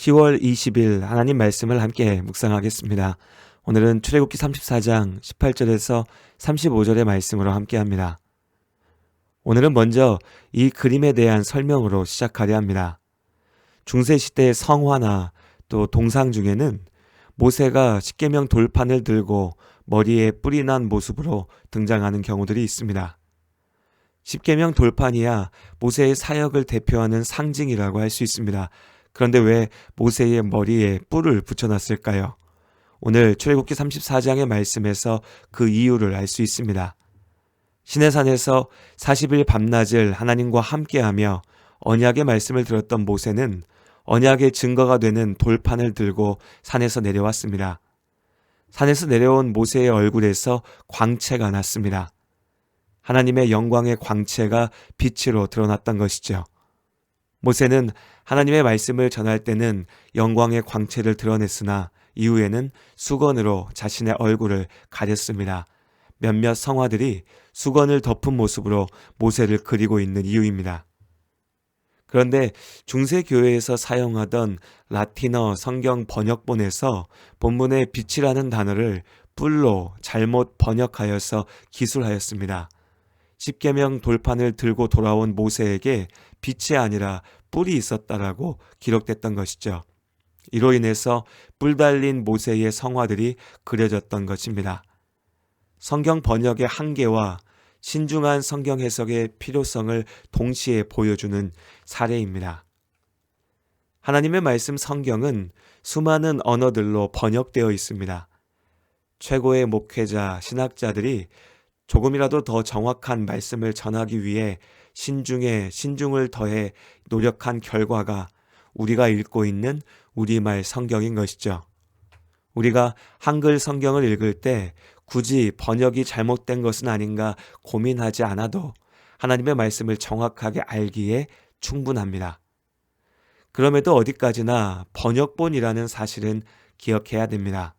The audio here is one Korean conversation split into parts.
10월 20일 하나님 말씀을 함께 묵상하겠습니다. 오늘은 출애굽기 34장 18절에서 35절의 말씀으로 함께합니다. 오늘은 먼저 이 그림에 대한 설명으로 시작하려 합니다. 중세시대의 성화나 또 동상 중에는 모세가 십계명 돌판을 들고 머리에 뿔이 난 모습으로 등장하는 경우들이 있습니다. 십계명 돌판이야 모세의 사역을 대표하는 상징이라고 할 수 있습니다. 그런데 왜 모세의 머리에 뿔을 붙여놨을까요? 오늘 출애굽기 34장의 말씀에서 그 이유를 알 수 있습니다. 시내산에서 40일 밤낮을 하나님과 함께하며 언약의 말씀을 들었던 모세는 언약의 증거가 되는 돌판을 들고 산에서 내려왔습니다. 산에서 내려온 모세의 얼굴에서 광채가 났습니다. 하나님의 영광의 광채가 빛으로 드러났던 것이죠. 모세는 하나님의 말씀을 전할 때는 영광의 광채를 드러냈으나 이후에는 수건으로 자신의 얼굴을 가렸습니다. 몇몇 성화들이 수건을 덮은 모습으로 모세를 그리고 있는 이유입니다. 그런데 중세교회에서 사용하던 라틴어 성경 번역본에서 본문의 빛이라는 단어를 뿔로 잘못 번역하여서 기술하였습니다. 십계명 돌판을 들고 돌아온 모세에게 빛이 아니라 뿔이 있었다라고 기록됐던 것이죠. 이로 인해서 뿔 달린 모세의 성화들이 그려졌던 것입니다. 성경 번역의 한계와 신중한 성경 해석의 필요성을 동시에 보여주는 사례입니다. 하나님의 말씀 성경은 수많은 언어들로 번역되어 있습니다. 최고의 목회자, 신학자들이 조금이라도 더 정확한 말씀을 전하기 위해 신중에 신중을 더해 노력한 결과가 우리가 읽고 있는 우리말 성경인 것이죠. 우리가 한글 성경을 읽을 때 굳이 번역이 잘못된 것은 아닌가 고민하지 않아도 하나님의 말씀을 정확하게 알기에 충분합니다. 그럼에도 어디까지나 번역본이라는 사실은 기억해야 됩니다.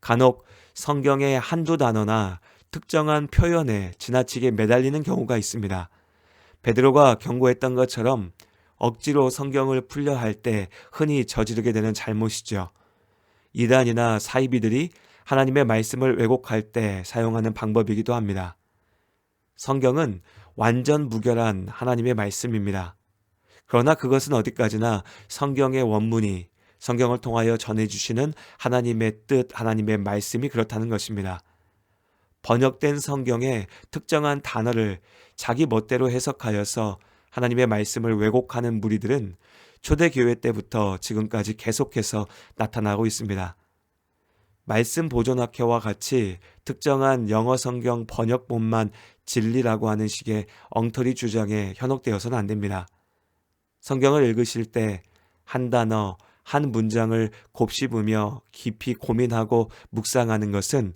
간혹 성경의 한두 단어나 특정한 표현에 지나치게 매달리는 경우가 있습니다. 베드로가 경고했던 것처럼 억지로 성경을 풀려 할 때 흔히 저지르게 되는 잘못이죠. 이단이나 사이비들이 하나님의 말씀을 왜곡할 때 사용하는 방법이기도 합니다. 성경은 완전 무결한 하나님의 말씀입니다. 그러나 그것은 어디까지나 성경의 원문이 성경을 통하여 전해주시는 하나님의 뜻, 하나님의 말씀이 그렇다는 것입니다. 번역된 성경의 특정한 단어를 자기 멋대로 해석하여서 하나님의 말씀을 왜곡하는 무리들은 초대교회 때부터 지금까지 계속해서 나타나고 있습니다. 말씀 보존학회와 같이 특정한 영어 성경 번역본만 진리라고 하는 식의 엉터리 주장에 현혹되어서는 안 됩니다. 성경을 읽으실 때 한 단어, 한 문장을 곱씹으며 깊이 고민하고 묵상하는 것은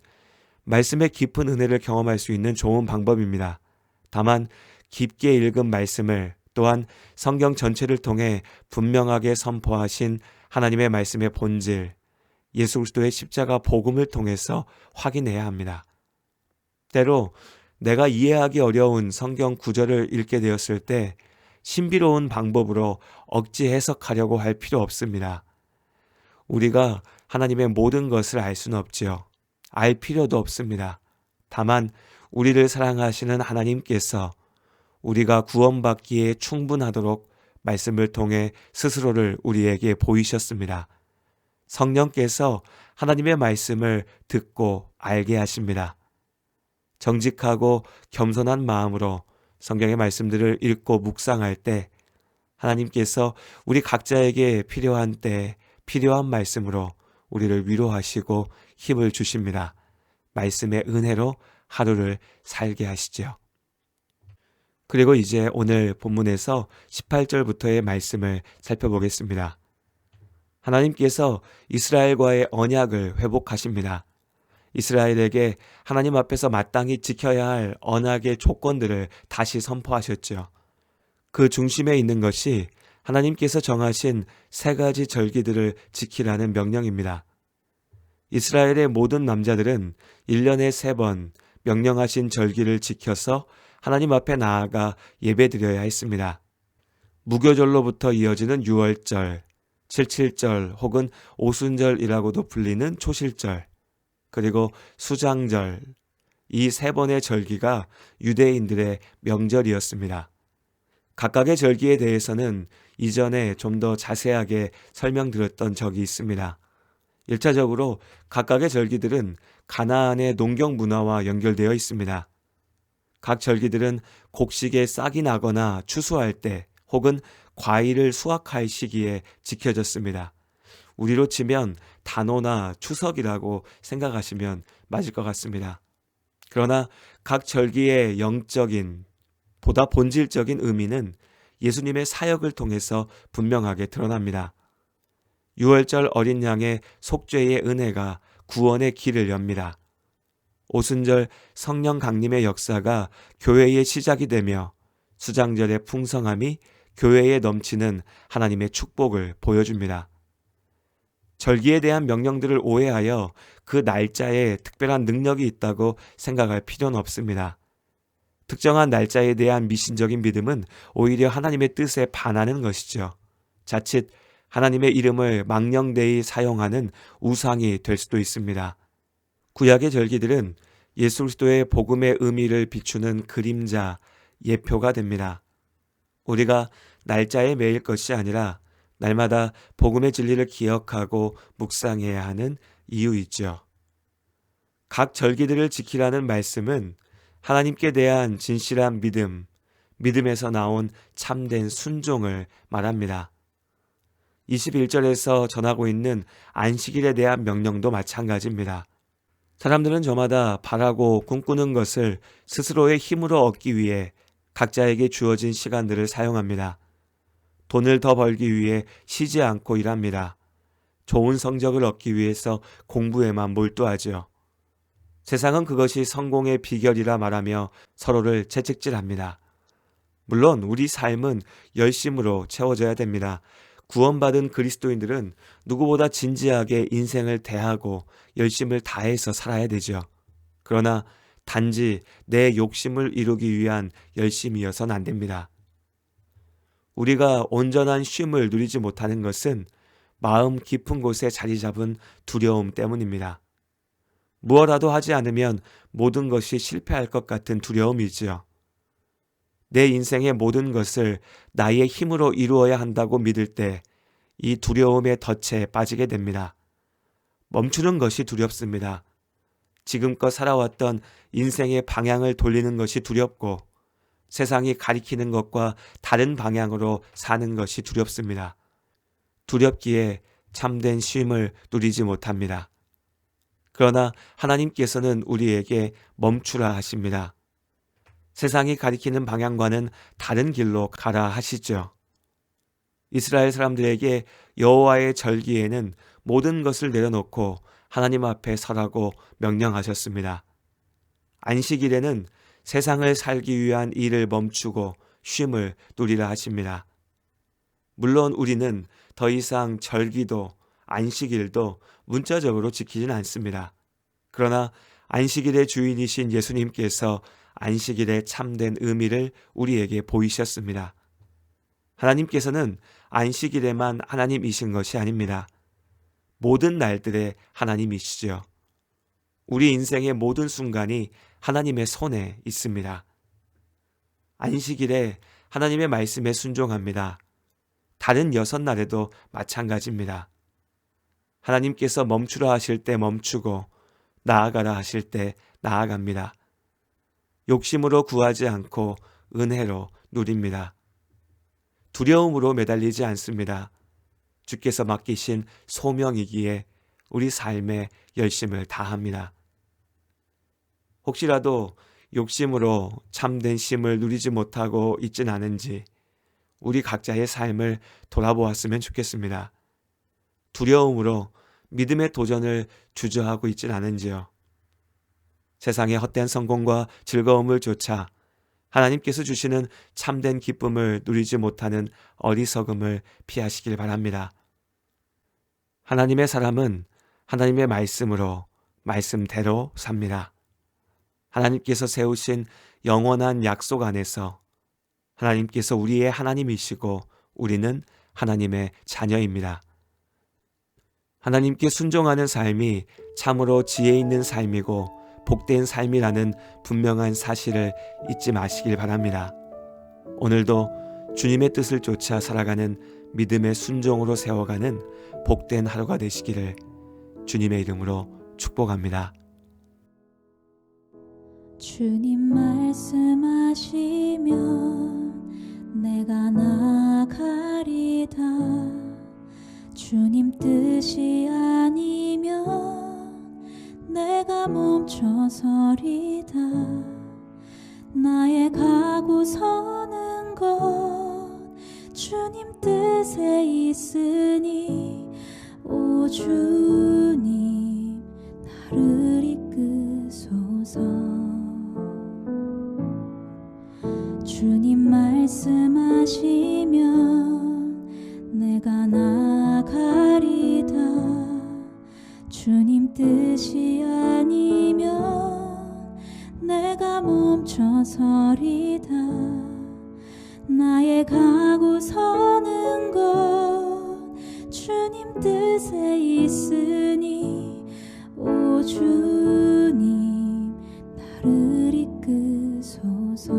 말씀의 깊은 은혜를 경험할 수 있는 좋은 방법입니다. 다만 깊게 읽은 말씀을 또한 성경 전체를 통해 분명하게 선포하신 하나님의 말씀의 본질, 예수 그리스도의 십자가 복음을 통해서 확인해야 합니다. 때로 내가 이해하기 어려운 성경 구절을 읽게 되었을 때 신비로운 방법으로 억지 해석하려고 할 필요 없습니다. 우리가 하나님의 모든 것을 알 수는 없지요. 알 필요도 없습니다. 다만 우리를 사랑하시는 하나님께서 우리가 구원받기에 충분하도록 말씀을 통해 스스로를 우리에게 보이셨습니다. 성령께서 하나님의 말씀을 듣고 알게 하십니다. 정직하고 겸손한 마음으로 성경의 말씀들을 읽고 묵상할 때 하나님께서 우리 각자에게 필요한 때 필요한 말씀으로 우리를 위로하시고 힘을 주십니다. 말씀의 은혜로 하루를 살게 하시죠. 그리고 이제 오늘 본문에서 18절부터의 말씀을 살펴보겠습니다. 하나님께서 이스라엘과의 언약을 회복하십니다. 이스라엘에게 하나님 앞에서 마땅히 지켜야 할 언약의 조건들을 다시 선포하셨죠. 그 중심에 있는 것이 하나님께서 정하신 3가지 절기들을 지키라는 명령입니다. 이스라엘의 모든 남자들은 1년에 3번 명령하신 절기를 지켜서 하나님 앞에 나아가 예배드려야 했습니다. 무교절로부터 이어지는 유월절, 칠칠절 혹은 오순절이라고도 불리는 초실절, 그리고 수장절, 이 세 번의 절기가 유대인들의 명절이었습니다. 각각의 절기에 대해서는 이전에 좀 더 자세하게 설명드렸던 적이 있습니다. 1차적으로 각각의 절기들은 가나안의 농경 문화와 연결되어 있습니다. 각 절기들은 곡식에 싹이 나거나 추수할 때 혹은 과일을 수확할 시기에 지켜졌습니다. 우리로 치면 단오나 추석이라고 생각하시면 맞을 것 같습니다. 그러나 각 절기의 영적인, 보다 본질적인 의미는 예수님의 사역을 통해서 분명하게 드러납니다. 유월절 어린 양의 속죄의 은혜가 구원의 길을 엽니다. 오순절 성령 강림의 역사가 교회의 시작이 되며 수장절의 풍성함이 교회에 넘치는 하나님의 축복을 보여줍니다. 절기에 대한 명령들을 오해하여 그 날짜에 특별한 능력이 있다고 생각할 필요는 없습니다. 특정한 날짜에 대한 미신적인 믿음은 오히려 하나님의 뜻에 반하는 것이죠. 자칫 하나님의 이름을 망령되이 사용하는 우상이 될 수도 있습니다. 구약의 절기들은 예수 그리스도의 복음의 의미를 비추는 그림자, 예표가 됩니다. 우리가 날짜에 매일 것이 아니라 날마다 복음의 진리를 기억하고 묵상해야 하는 이유이죠. 각 절기들을 지키라는 말씀은 하나님께 대한 진실한 믿음, 믿음에서 나온 참된 순종을 말합니다. 21절에서 전하고 있는 안식일에 대한 명령도 마찬가지입니다. 사람들은 저마다 바라고 꿈꾸는 것을 스스로의 힘으로 얻기 위해 각자에게 주어진 시간들을 사용합니다. 돈을 더 벌기 위해 쉬지 않고 일합니다. 좋은 성적을 얻기 위해서 공부에만 몰두하죠. 세상은 그것이 성공의 비결이라 말하며 서로를 채찍질합니다. 물론 우리 삶은 열심으로 채워져야 됩니다. 구원받은 그리스도인들은 누구보다 진지하게 인생을 대하고 열심을 다해서 살아야 되죠. 그러나 단지 내 욕심을 이루기 위한 열심이어서는 안 됩니다. 우리가 온전한 쉼을 누리지 못하는 것은 마음 깊은 곳에 자리 잡은 두려움 때문입니다. 무엇라도 하지 않으면 모든 것이 실패할 것 같은 두려움이지요. 내 인생의 모든 것을 나의 힘으로 이루어야 한다고 믿을 때 이 두려움의 덫에 빠지게 됩니다. 멈추는 것이 두렵습니다. 지금껏 살아왔던 인생의 방향을 돌리는 것이 두렵고 세상이 가리키는 것과 다른 방향으로 사는 것이 두렵습니다. 두렵기에 참된 쉼을 누리지 못합니다. 그러나 하나님께서는 우리에게 멈추라 하십니다. 세상이 가리키는 방향과는 다른 길로 가라 하시죠. 이스라엘 사람들에게 여호와의 절기에는 모든 것을 내려놓고 하나님 앞에 서라고 명령하셨습니다. 안식일에는 세상을 살기 위한 일을 멈추고 쉼을 누리라 하십니다. 물론 우리는 더 이상 절기도 안식일도 문자적으로 지키진 않습니다. 그러나 안식일의 주인이신 예수님께서 안식일의 참된 의미를 우리에게 보이셨습니다. 하나님께서는 안식일에만 하나님이신 것이 아닙니다. 모든 날들의 하나님이시죠. 우리 인생의 모든 순간이 하나님의 손에 있습니다. 안식일에 하나님의 말씀에 순종합니다. 다른 6날에도 마찬가지입니다. 하나님께서 멈추라 하실 때 멈추고 나아가라 하실 때 나아갑니다. 욕심으로 구하지 않고 은혜로 누립니다. 두려움으로 매달리지 않습니다. 주께서 맡기신 소명이기에 우리 삶에 열심을 다합니다. 혹시라도 욕심으로 참된 쉼을 누리지 못하고 있진 않은지 우리 각자의 삶을 돌아보았으면 좋겠습니다. 두려움으로 믿음의 도전을 주저하고 있진 않은지요. 세상의 헛된 성공과 즐거움을 쫓아 하나님께서 주시는 참된 기쁨을 누리지 못하는 어리석음을 피하시길 바랍니다. 하나님의 사람은 하나님의 말씀으로 말씀대로 삽니다. 하나님께서 세우신 영원한 약속 안에서 하나님께서 우리의 하나님이시고 우리는 하나님의 자녀입니다. 하나님께 순종하는 삶이 참으로 지혜 있는 삶이고 복된 삶이라는 분명한 사실을 잊지 마시길 바랍니다. 오늘도 주님의 뜻을 쫓아 살아가는 믿음의 순종으로 세워가는 복된 하루가 되시기를 주님의 이름으로 축복합니다. 주님 말씀하시면 내가 나아가리다. 주님 뜻이 아니면 내가 멈춰서리다. 나의 가고 서는 것 주님 뜻에 있으니 오 주님 나를 이끄소서. 주님 말씀하시면 내가 나아가리다. 주님 뜻이 아니면 내가 멈춰서리다. 나의 가고 서는 것 주님 뜻에 있으니 오 주님 나를 이끄소서.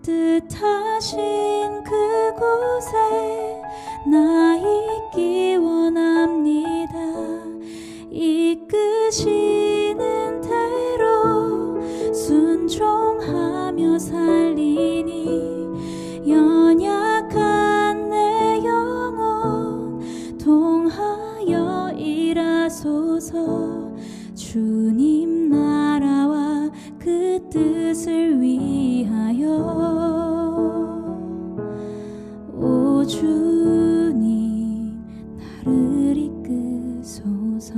뜻하신 그곳에 나 있기 원합니다. 이끄시는 대로 순종하며 살리니 연약한 내 영혼 통하여 일하소서. 주님 나라와 그 뜻을 위하여 오 주님 나를 이끄소서.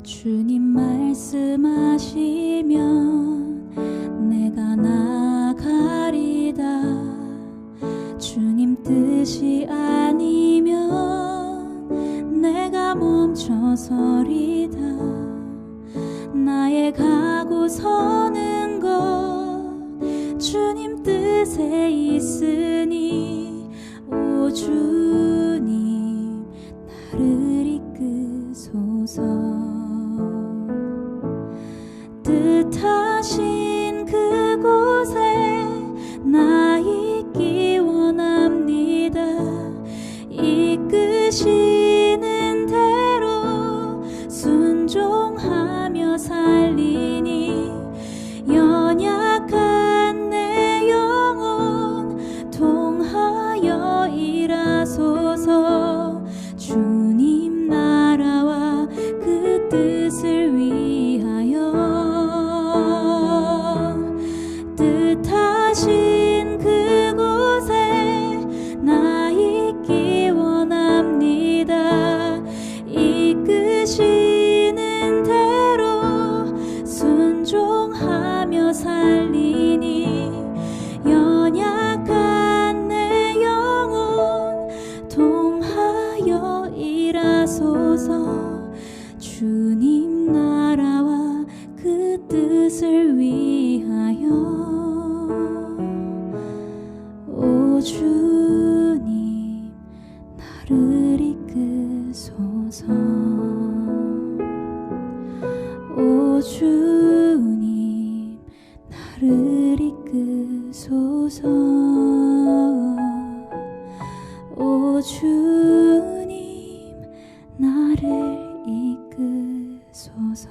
주님 말씀하시면 내가 나아가리다. 주님 뜻이 아니면 내가 멈춰서리다. 나의 가고 서는 것 주님 뜻에 있으니 오 주님 나를 이끄소서. 뜻하신 그곳에 나 있기 원합니다. 이끄시는 대로 순종하며 살리니 연약한 내 영혼 통하여 일하소서. 주님 나라와 그 뜻을 위하여 뜻하신 그곳에 나 있기 원합니다. 이끄시는 대로 순종하며 살리니 연약한 내 영혼 통하여 일하소서. 주님 나라와 그 뜻을 위하여 오 주님 나를 이끄소서. 오 주님 나를 이끄소서. 오 주님 나를 이끄소서.